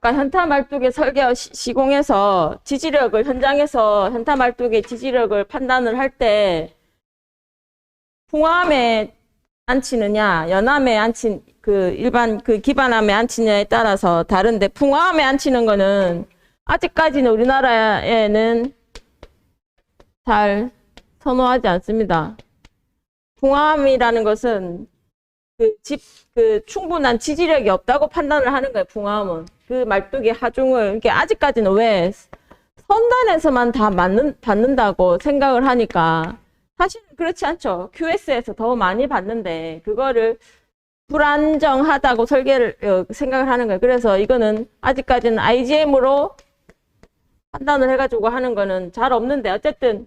아까 현타 말뚝의 설계 시공에서 지지력을 현장에서 현타 말뚝의 지지력을 판단을 할 때 풍암에 앉히느냐 연암에 앉힌 그 일반 그 기반암에 앉히느냐에 따라서 다른데 풍암에 앉히는 거는 아직까지는 우리나라에는 잘 선호하지 않습니다. 풍암이라는 것은 그 충분한 지지력이 없다고 판단을 하는 거예요. 풍암은 그 말뚝의 하중을 이게 아직까지는 왜 선단에서만 다 받는다고 생각을 하니까 사실은 그렇지 않죠. QS에서 더 많이 받는데 그거를 불안정하다고 생각을 하는 거예요. 그래서 이거는 아직까지는 IGM으로 판단을 해가지고 하는 거는 잘 없는데 어쨌든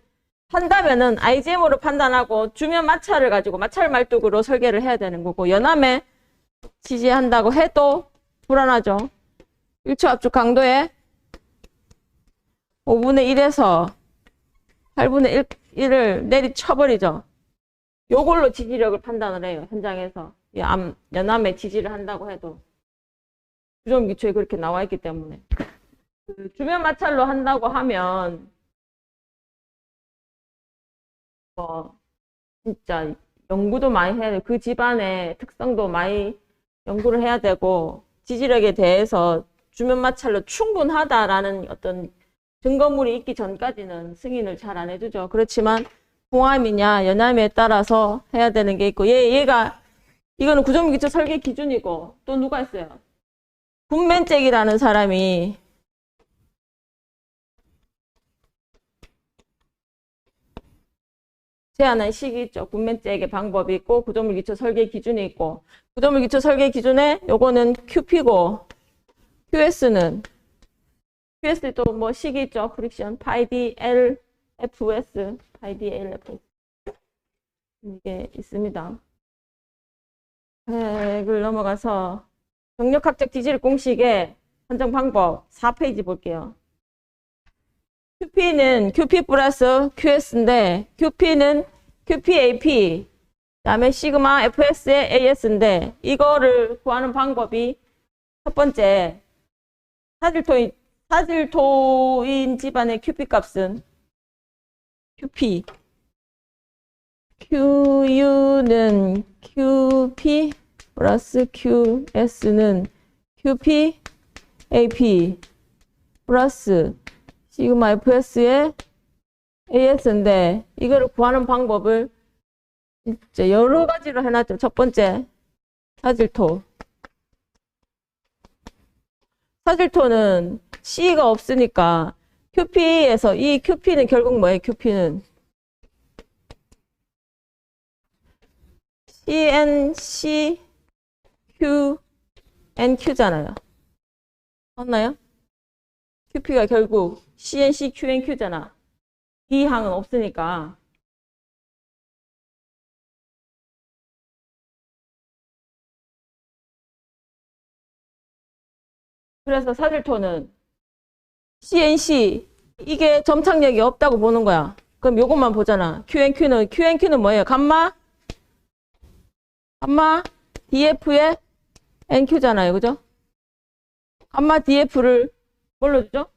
한다면은 IGM으로 판단하고 주면 마찰을 가지고 마찰 말뚝으로 설계를 해야 되는 거고 연암에 지지한다고 해도 불안하죠. 1초 압축 강도에 5분의 1에서 8분의 1을 내리쳐버리죠. 요걸로 지지력을 판단을 해요. 현장에서. 연암에 지지를 한다고 해도. 구조물 기초에 그렇게 나와 있기 때문에. 그 주면 마찰로 한다고 하면 진짜 연구도 많이 해야 되고 그 집안의 특성도 많이 연구를 해야 되고 지지력에 대해서 주면 마찰로 충분하다라는 어떤 증거물이 있기 전까지는 승인을 잘 안 해주죠. 그렇지만 풍암이냐 연암에 따라서 해야 되는 게 있고 얘가 이거는 구조물 기초 설계 기준이고 또 누가 있어요? 군맨잭이라는 사람이 제안한 식이 있죠. 군맨잭의 방법이 있고 구조물 기초 설계 기준이 있고 구조물 기초 설계 기준에 요거는 QP고 QS 또 뭐 식이 있죠. 프릭션 파이 DLFS 파이 DLFS 이게 있습니다. 이걸 넘어가서 경력학적 지지력 공식의 선정 방법 4페이지 볼게요. QP는 QP 플러스 QS인데 QP는 QPAP 그다음에 시그마 FS의 AS인데 이거를 구하는 방법이 첫 번째 사질토인 집안의 QP 값은 QP QU는 QP 플러스 QS는 QPAP 플러스 시그마 FS의 AS인데 이거를 구하는 방법을 진짜 여러 가지로 해놨죠. 첫 번째 사질토는 C가 없으니까 QP에서 이 QP는 결국 뭐예요? QP는 CNC QNQ잖아요. 맞나요? QP가 결국 CNC QNQ잖아. 이 항은 없으니까. 그래서 사질토는 CNC 이게 점착력이 없다고 보는 거야. 그럼 요것만 보잖아. QNQ는 뭐예요? 감마 DF의 NQ잖아요. 그죠? 감마 DF를 뭘로 주죠?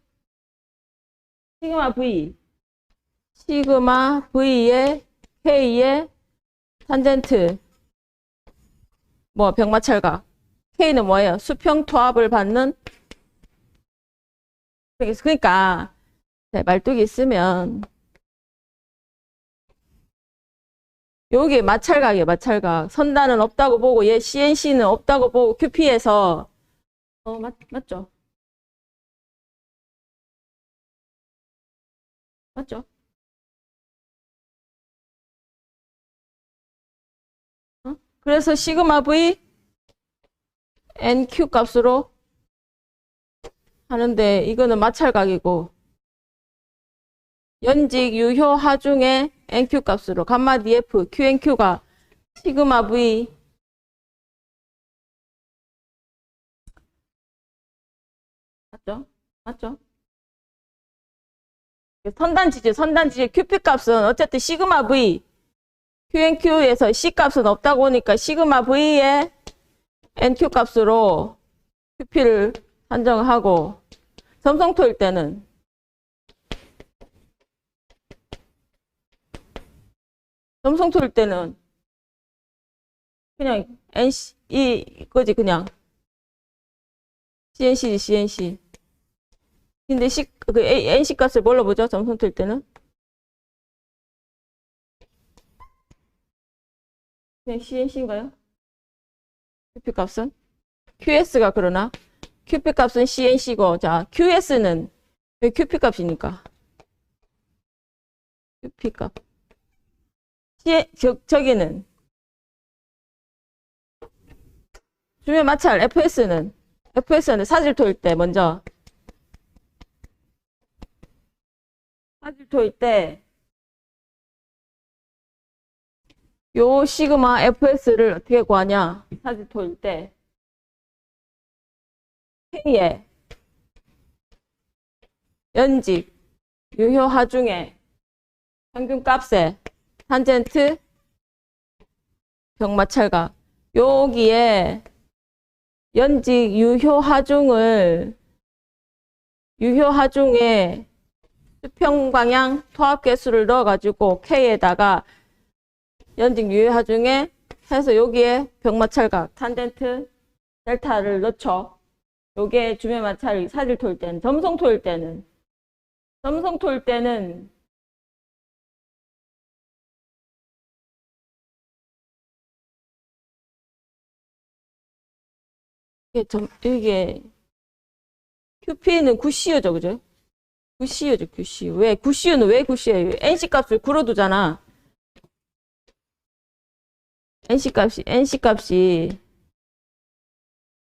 시그마 V의 K의 탄젠트 병마찰각 K는 뭐예요? 수평 투합을 받는 그러니까 말뚝이 있으면 여기 마찰각이에요. 마찰각. 선단은 없다고 보고 얘 CNC는 없다고 보고 QP에서 맞죠? 맞죠? 그래서 시그마 V NQ 값으로 하는데 이거는 마찰각이고 연직 유효 하중의 NQ 값으로 감마 DF QNQ가 시그마 V 맞죠? 선단 지지 QP 값은 어쨌든 시그마 V QNQ에서 C 값은 없다고 하니까 시그마 V의 NQ 값으로 QP를 산정하고 점성토일 때는 그냥 NC 이거지 그냥 CNC지 CNC. 근데 그 NC 값을 뭘로 보죠? 점성토일 때는 그냥 CNC인가요? QP 값은 QS가 그러나 QP 값은 CNC고 자 QS는 왜 QP 값이니까 QP 값 저기는 주면 마찰 FS는 사질토일 때 먼저 사질토일 때 요 시그마 FS를 어떻게 구하냐? 사질토일 때 K의 연직 유효 하중의 평균값에 탄젠트 병마찰각 여기에 연직 유효 하중에 수평 방향 토합 개수를 넣어가지고 K에다가 연직 유효 하중에 해서 여기에 병마찰각 탄젠트 델타를 넣죠. 요게 주매 마찰 사질토일 때는 점성토일 때는 이게 QP는 9CU죠, 그죠? 9CU죠, 9CU. 왜 9CU는 왜 9CU예요? NC 값을 구로두잖아. NC 값이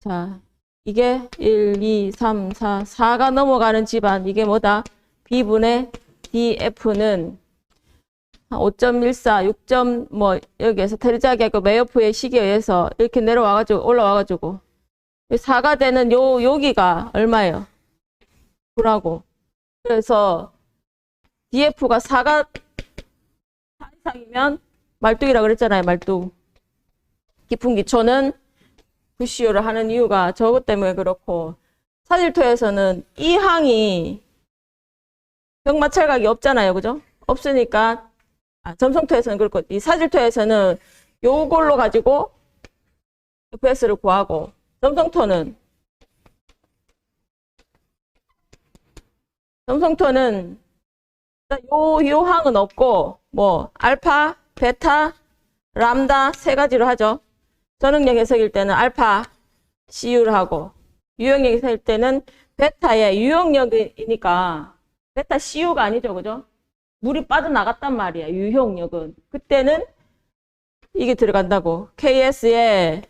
자 이게 1, 2, 3, 4, 4가 넘어가는 집안 이게 뭐다? B분의 DF는 5.14, 6점 뭐 여기에서 테르자기하고 메요프의 식에 의해서 이렇게 올라와가지고 4가 되는 여기가 얼마예요? 9라고. 그래서 DF가 4가 4 이상이면 말뚝이라고 그랬잖아요. 말뚝. 깊은 기초는 9CU를 하는 이유가 저것 때문에 그렇고 사질토에서는 이 항이 병마찰각이 없잖아요. 그죠? 없으니까 점성토에서는 그렇고 이 사질토에서는 요걸로 가지고 FS를 구하고 점성토는 요 항은 없고 뭐 알파, 베타, 람다 세 가지로 하죠. 전응력 해석일 때는 알파 CU를 하고 유형력 해석일 때는 베타의 유형력이니까 베타 CU가 아니죠. 그죠? 물이 빠져나갔단 말이야. 유형력은. 그때는 이게 들어간다고. KS에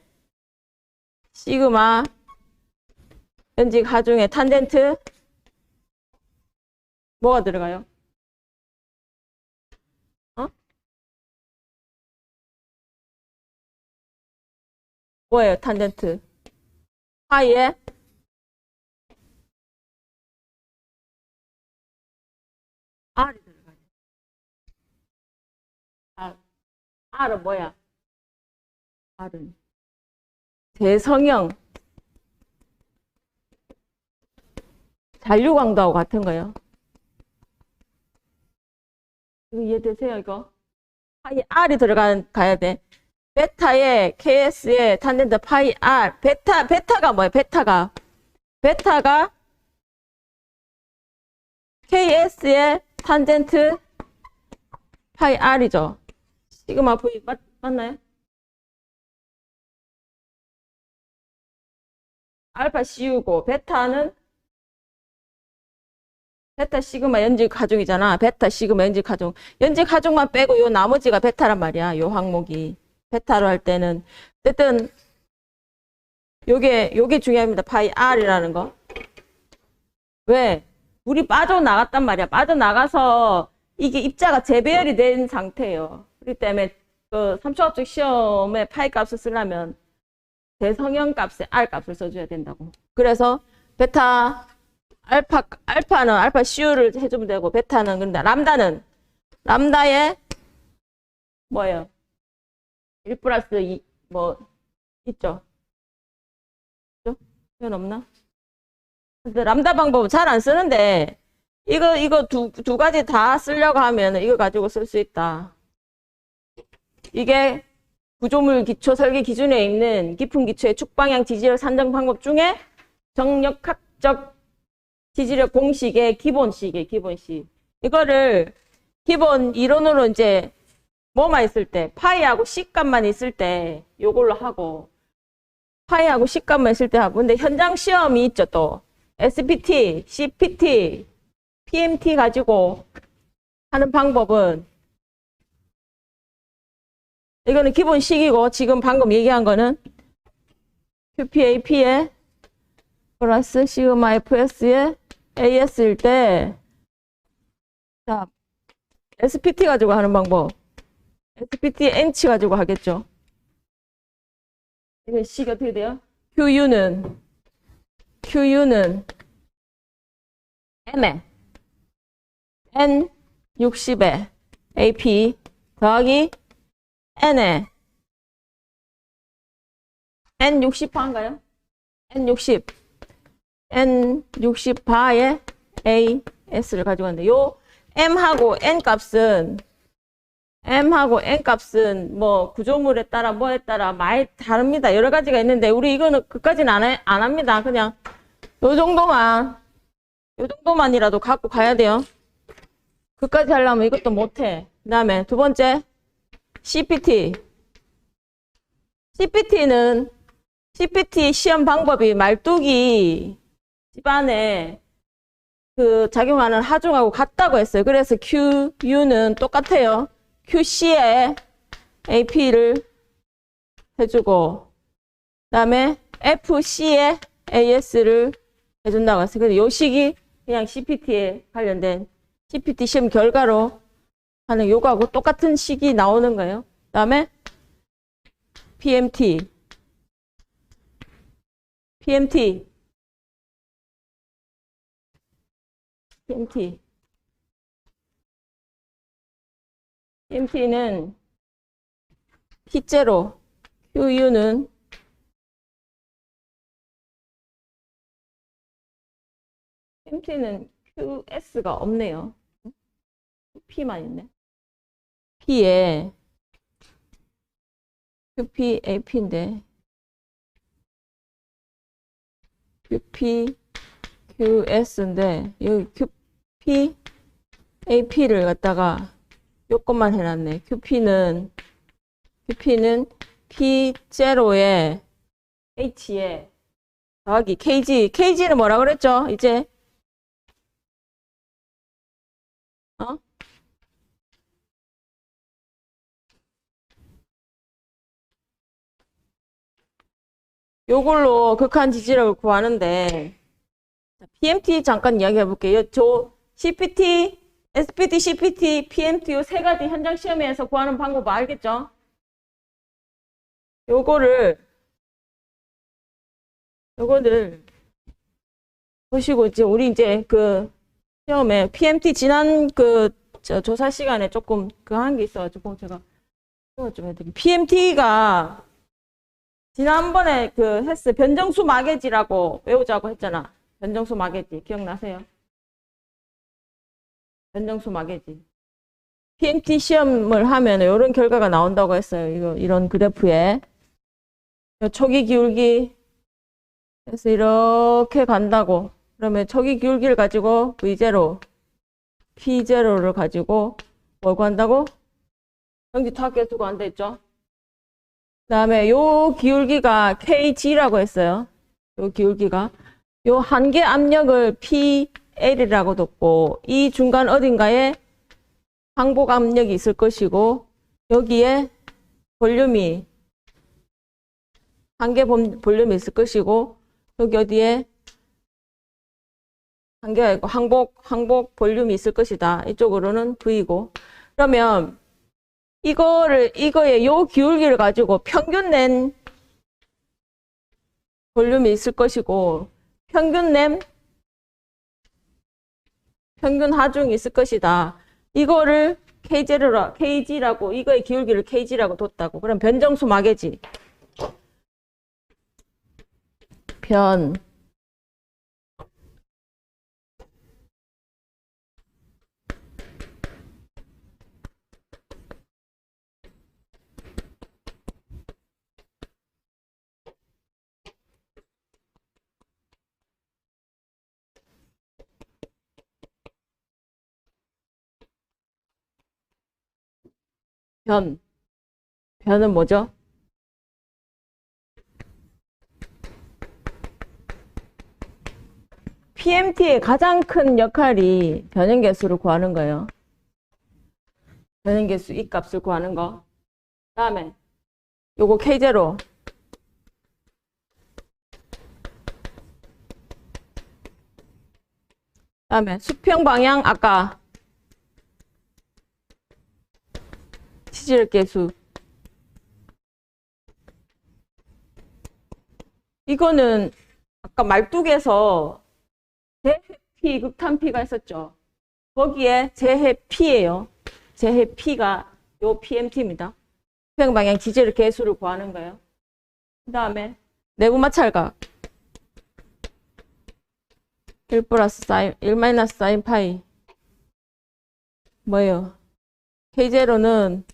시그마 연직 하중에 탄젠트 뭐가 들어가요? 뭐예요? 탄젠트. 파이에 R이 들어가요. R은 뭐야? R은 대성형 잔류광도하고 같은 거예요. 이거 이해되세요? 이거? 파이 R이 가야 돼. 베타에 KS에 탄젠트 파이 R. 베타가 뭐예요? 베타가 KS에 탄젠트 파이 R이죠. 시그마 V 맞나요? 알파 CU고 베타 시그마 연직 하중이잖아. 베타 시그마 연직 하중. 연직 하중만 빼고 요 나머지가 베타란 말이야. 요 항목이. 베타로 할 때는 어쨌든 요게 중요합니다. 파이 R이라는 거. 왜? 물이 빠져나갔단 말이야. 빠져나가서 이게 입자가 재배열이 된 상태예요. 그렇기 때문에 그 삼초합적 시험에 파이 값을 쓰려면 대성형 값에 R 값을 써줘야 된다고. 그래서 베타 알파는 알파 CU를 해주면 되고 베타는 근데 람다에 뭐예요? 1 플러스 2 뭐 있죠? 있죠? 표현 없나? 근데 람다 방법은 잘 안 쓰는데 이거 두 가지 다 쓰려고 하면 이거 가지고 쓸 수 있다. 이게 구조물 기초 설계 기준에 있는 깊은 기초의 축방향 지지력 산정 방법 중에 정력학적 지지력 공식의 기본식이에요. 기본식. 이거를 기본 이론으로 이제 뭐만 있을 때 파이하고 C값만 있을 때 요걸로 하고 파이하고 C값만 있을 때 하고 근데 현장 시험이 있죠 또 SPT, CPT, PMT 가지고 하는 방법은 이거는 기본식이고 지금 방금 얘기한 거는 QPAP에 플러스 시그마 FS에 AS일 때 자, SPT 가지고 하는 방법 SPT NC 가지고 하겠죠. 이거 C가 어떻게 돼요? QU는 M에 N60에 AP 더하기 N에 N60파인가요? N60파에 AS를 가지고 왔는데 요 M하고 N 값은 뭐 구조물에 따라 뭐에 따라 많이 다릅니다. 여러 가지가 있는데 우리 이거는 그까지는 안 합니다. 그냥 요 정도만이라도 갖고 가야 돼요. 그까지 하려면 이것도 못해. 그 다음에 두 번째 CPT 시험 방법이 말뚝이 집안에 그 작용하는 하중하고 같다고 했어요. 그래서 QU는 똑같아요. QC에 AP를 해주고 그 다음에 FC에 AS를 해준다고 했어요. 그래서 요 식이 그냥 CPT에 관련된 CPT 시험 결과로 하는 요거하고 똑같은 식이 나오는 거예요. 그 다음에 PMT는 P0, QU는 QS가 없네요. P만 있네. P에 QP, AP인데 QP, QS인데 여기 QP, AP를 갖다가 요것만 해놨네. QP는 P0에 H에 더하기 KG는 뭐라 그랬죠? 이제 요걸로 극한 지지력을 구하는데 PMT 잠깐 이야기해 볼게요. 저 CPT, SPT, CPT, PMT 요 세 가지 현장 시험에서 구하는 방법 알겠죠? 요거를 보시고 이제 우리 이제 그 시험에 PMT 지난 그 조사 시간에 조금 그 한 게 있어가지고 제가 이거 좀 해드릴게요. PMT가 지난번에 그 변정수 마개지라고 외우자고 했잖아. 변정수 마개지 기억나세요? 변정수 마개지. PMT 시험을 하면 이런 결과가 나온다고 했어요. 이런 그래프에 초기 기울기 그래서 이렇게 간다고. 그러면 초기 기울기를 가지고 V0, P0를 가지고 뭘 구한다고? 전기 타격수 구한다 했죠? 그 다음에 요 기울기가 KG라고 했어요. 요 기울기가. 요 한계 압력을 PL이라고 뒀고 이 중간 어딘가에 항복 압력이 있을 것이고 여기에 볼륨이 한계 볼륨이 있을 것이고 여기 어디에 한계가 있고 항복 볼륨이 있을 것이다. 이쪽으로는 V고 그러면 이거의 요 기울기를 가지고 평균 낸 볼륨이 있을 것이고 평균 하중이 있을 것이다. 이거를 KG라고 이거의 기울기를 KG라고 뒀다고. 그럼 변정수 마개지. 변은 뭐죠? PMT의 가장 큰 역할이 변형계수를 구하는 거예요. 변형계수 이 값을 구하는 거. 다음에 요거 K0. 다음에 수평 방향 아까 치질력 계수. 이거는 아까 말뚝에서 재해피 극탄피가 있었죠. 거기에 재해피예요. 재해피가 요 PMT입니다. 수평 방향 지지력 계수를 구하는 거예요. 그 다음에 내부 마찰각 1 플러스 사인 1 마이너스 사인 파이 뭐예요? K0는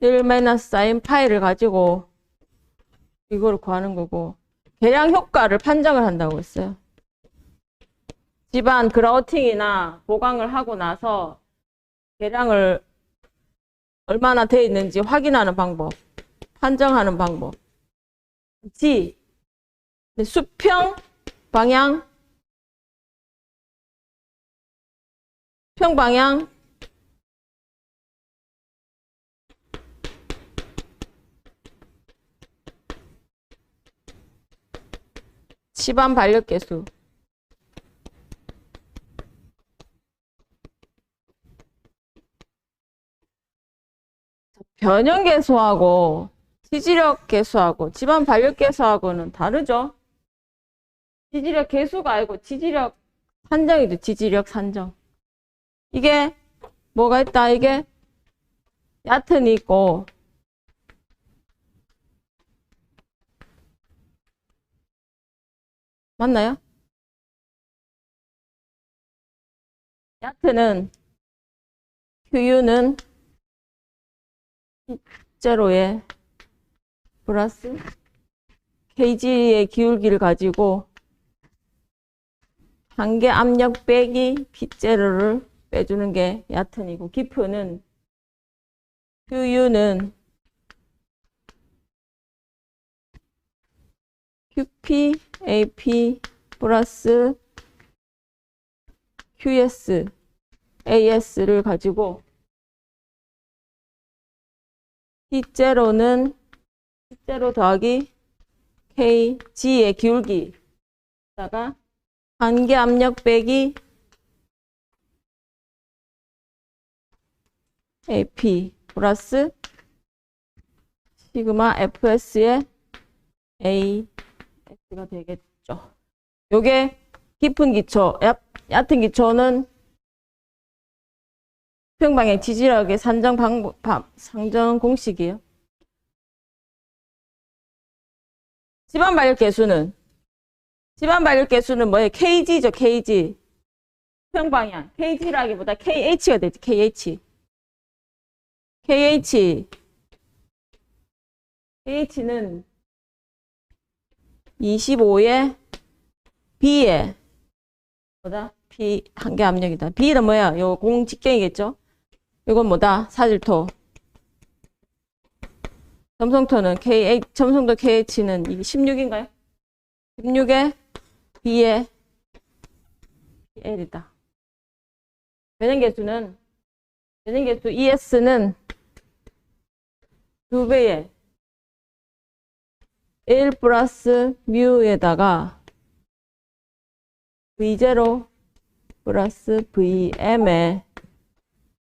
1 마이너스 사인 파이를 가지고 이걸 구하는 거고 계량 효과를 판정을 한다고 했어요. 집안 그라우팅이나 보강을 하고 나서 계량을 얼마나 돼 있는지 확인하는 방법, 판정하는 방법. G 수평 방향 수평 방향 집안 발력 계수 변형 계수하고 지지력 계수하고 집안 발력 계수하고는 다르죠. 지지력 계수가 아니고 지지력 산정이죠. 지지력 산정. 이게 뭐가 있다. 이게 얕은이 있고 맞나요? 얕은은 QU는 제로에 플러스 KG의 기울기를 가지고 한계 압력 빼기 P0를 빼주는 게 얕은이고 깊은은 QU는 QP, AP 플러스 QS, AS를 가지고 T0는 T0 더하기 KG의 기울기다가 한계 압력 빼기 AP 플러스 시그마 FS의 AS가 되겠죠. 요게 깊은 기초, 얕은 기초는 수평방향 지지력의 산정 방법, 상정 공식이에요. 집안 발력 계수는 뭐예요? KG죠, KG. 수평방향. KG라기보다 KH가 되지, KH. KH는 25에 B에 뭐다? B 한계 압력이다. B는 뭐야? 요 공 직경이겠죠? 이건 뭐다? 사질토. 점성토는 점성도 KH는 이게 16인가요? 16에 B에 L이다. 변형계수 ES는 2배의 1 플러스 뮤에다가 V0 플러스 VM에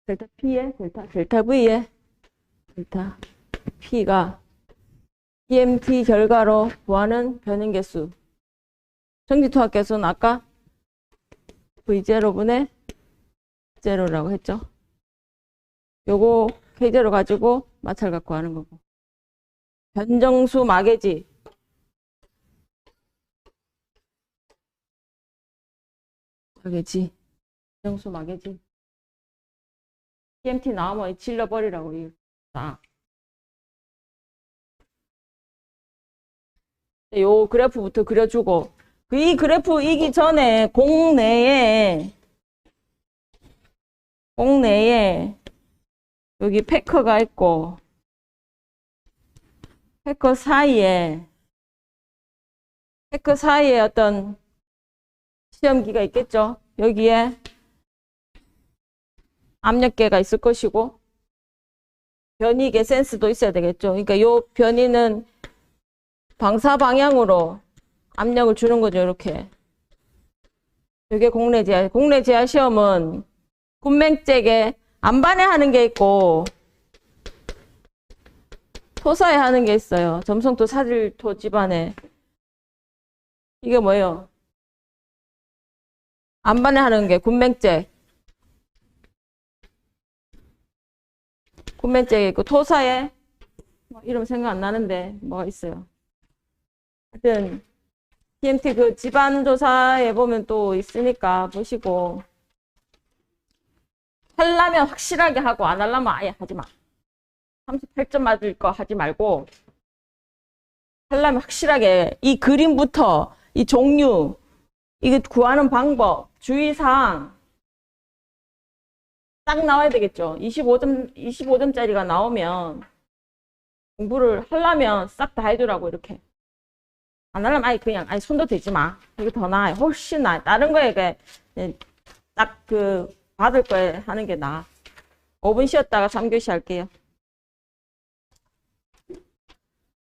델타 P에 델타 V에 델타 P가 PMT 결과로 구하는 변형계수. 정지투합계수는 아까 V0분의 0라고 했죠. 요거 K0 가지고 마찰 갖고 하는 거고. 변정수 마개지. 변정수 마개지. PMT 나오면 질러버리라고 딱. 요 그래프부터 그려주고 이 그래프 이기 전에 공 내에 여기 패커가 있고 해커 사이에 어떤 시험기가 있겠죠. 여기에 압력계가 있을 것이고 변이계 센스도 있어야 되겠죠. 그러니까 요 변이는 방사 방향으로 압력을 주는 거죠. 이렇게. 이게 공례 제한 시험은 군맹잭에 안반에 하는 게 있고 토사에 하는 게 있어요. 점성토, 사질토 집안에. 이게 뭐예요? 안반에 하는 게 군맹잭. 군맹잭이 있고 토사에 뭐 이름 생각 안 나는데 뭐가 있어요. 하여튼 TMT 그 집안조사에 보면 또 있으니까 보시고 하려면 확실하게 하고 안 하려면 아예 하지 마. 38점 맞을 거 하지 말고 하려면 확실하게 이 그림부터 이 종류 이거 구하는 방법 주의사항 딱 나와야 되겠죠. 25점짜리가 나오면 공부를 하려면 싹 다 해주라고 이렇게. 안 하려면 아예 그냥 아예 손도 대지 마. 이게 더 나아요. 훨씬 나아요. 다른 거에 딱 그 받을 거에 하는 게 나아. 5분 쉬었다가 3교시 할게요.